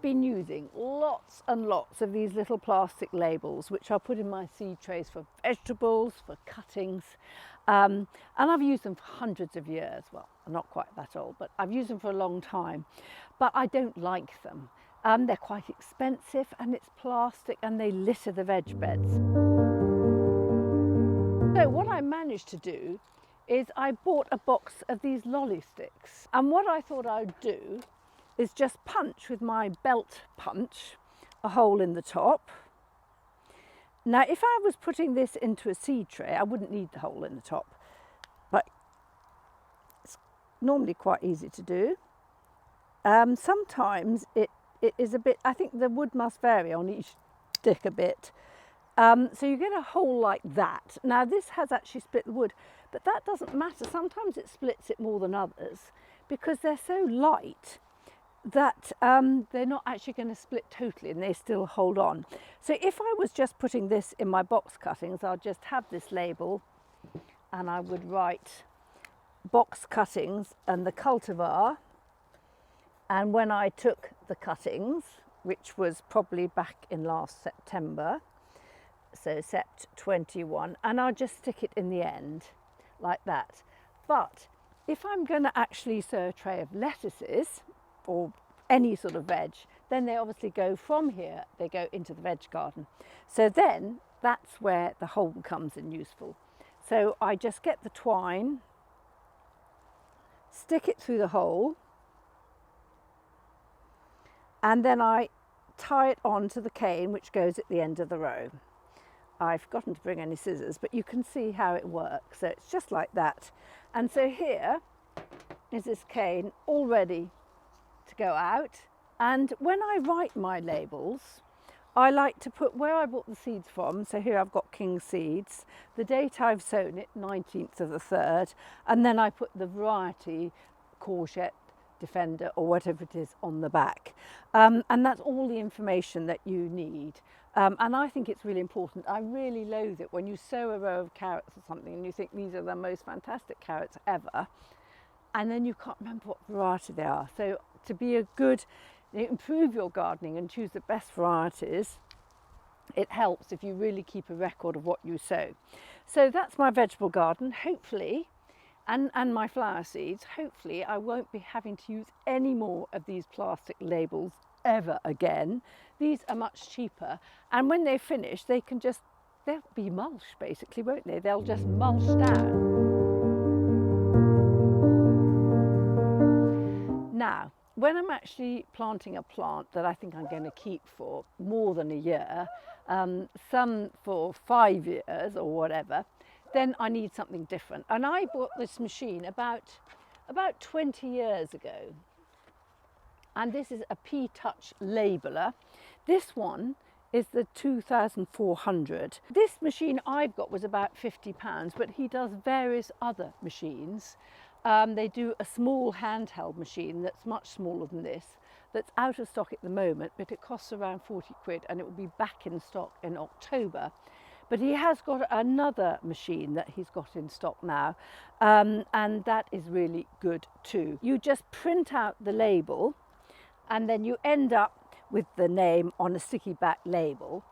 been using lots and lots of these little plastic labels, which I put in my seed trays for vegetables, for cuttings, and I've used them for hundreds of years. Well, I'm not quite that old, but I've used them for a long time, but I don't like them. They're quite expensive and it's plastic and they litter the veg beds. So what I managed to do is I bought a box of these lolly sticks, and what I thought I'd do is just punch with my belt punch a hole in the top. Now if I was putting this into a seed tray, I wouldn't need the hole in the top, but it's normally quite easy to do. Sometimes it is a bit, I think the wood must vary on each stick a bit. So you get a hole like that. Now this has actually split the wood, but that doesn't matter. Sometimes it splits it more than others because they're so light that they're not actually going to split totally and they still hold on. So if I was just putting this in my box cuttings, I'll just have this label and I would write box cuttings and the cultivar. And when I took the cuttings, which was probably back in last September, so Sept 21, and I'll just stick it in the end like that. But if I'm going to actually sow a tray of lettuces or any sort of veg, then they obviously go from here, they go into the veg garden. So then that's where the hole comes in useful. So I just get the twine, stick it through the hole, and then I tie it onto the cane which goes at the end of the row. I've forgotten to bring any scissors, but you can see how it works. So it's just like that. And so here is this cane all ready to go out. And when I write my labels, I like to put where I bought the seeds from. So here I've got King seeds, the date I've sown it, 19th of the 3rd, and then I put the variety, courgette, defender or whatever it is on the back. And that's all the information that you need. And I think it's really important. I really loathe it when you sow a row of carrots or something and you think these are the most fantastic carrots ever, and then you can't remember what variety they are. So to be a good, improve your gardening and choose the best varieties, it helps if you really keep a record of what you sow. So that's my vegetable garden, hopefully, and my flower seeds. Hopefully I won't be having to use any more of these plastic labels ever again. These are much cheaper, and when they finish they'll be mulch basically, won't they? They'll just mulch down. Now when I'm actually planting a plant that I think I'm going to keep for more than a year, some for 5 years or whatever, then I need something different. And I bought this machine about 20 years ago. And this is a P-Touch labeler. This one is the 2400. This machine I've got was about £50, but he does various other machines. They do a small handheld machine that's much smaller than this, that's out of stock at the moment, but it costs around 40 quid and it will be back in stock in October. But he has got another machine that he's got in stock now, and that is really good too. You just print out the label and then you end up with the name on a sticky back label,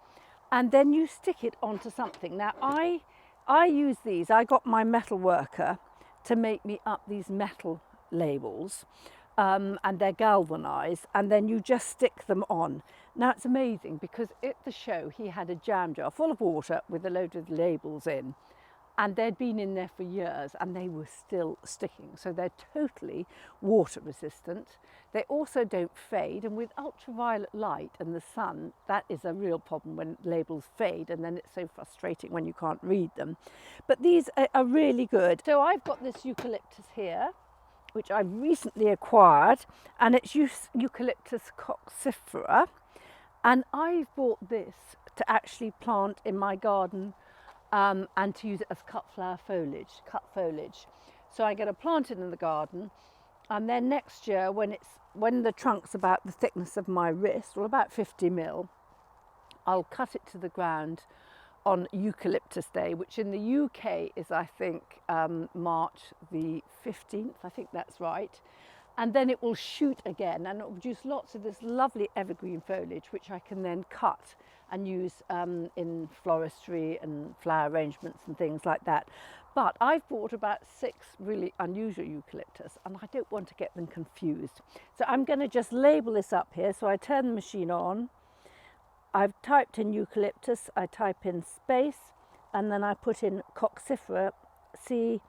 and then you stick it onto something. Now I use these, I got my metal worker to make me up these metal labels, and they're galvanized, and then you just stick them on. Now it's amazing because at the show he had a jam jar full of water with a load of labels in, and they'd been in there for years and they were still sticking. So they're totally water resistant. They also don't fade, and with ultraviolet light and the sun, that is a real problem when labels fade, and then it's so frustrating when you can't read them. But these are really good. So I've got this eucalyptus here, which I've recently acquired, and it's Eucalyptus coccifera, and I've bought this to actually plant in my garden, and to use it as cut foliage. So I get to plant it in the garden, and then next year when the trunk's about the thickness of my wrist, or about 50 mil, I'll cut it to the ground on Eucalyptus Day, which in the UK is, I think, March the 15th, I think that's right. and then it will shoot again and it will produce lots of this lovely evergreen foliage, which I can then cut and use in floristry and flower arrangements and things like that. But I've bought about 6 really unusual eucalyptus and I don't want to get them confused. So I'm going to just label this up here. So I turn the machine on, I've typed in eucalyptus, I type in space, and then I put in coccifera, C-O-C-C,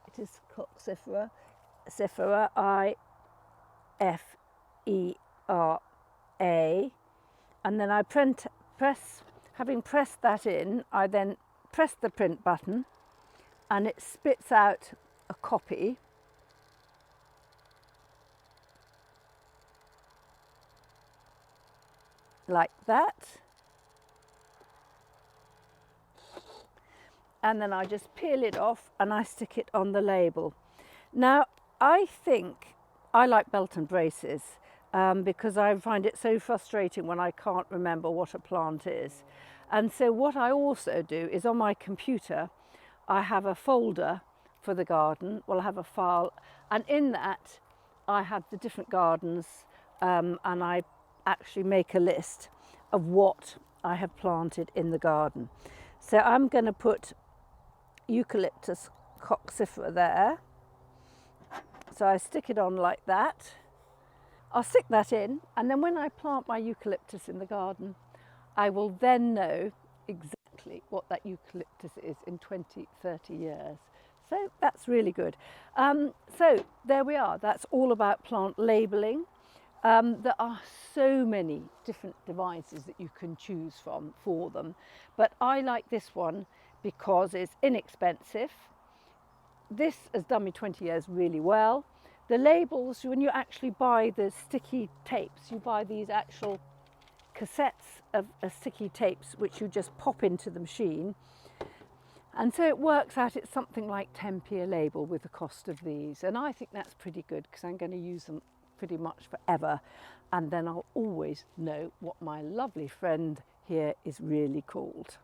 it is coccifera, Cifera, I-F-E-R-A, and then I press, having pressed that in, I then press the print button and it spits out a copy. Like that. And then I just peel it off and I stick it on the label. Now, I think I like belt and braces because I find it so frustrating when I can't remember what a plant is. And so what I also do is on my computer, I have a folder for the garden. Well, I have a file, and in that I have the different gardens and I actually make a list of what I have planted in the garden. So I'm going to put eucalyptus coccifera there. So I stick it on like that. I'll stick that in, and then when I plant my eucalyptus in the garden, I will then know exactly what that eucalyptus is in 20, 30 years. So that's really good. So there we are. That's all about plant labelling. There are so many different devices that you can choose from for them, but I like this one because it's inexpensive. This has done me 20 years really well. The labels, when you actually buy the sticky tapes, you buy these actual cassettes of sticky tapes which you just pop into the machine, and so it works out it's something like 10p a label with the cost of these, and I think that's pretty good because I'm going to use them pretty much forever, and then I'll always know what my lovely friend here is really called.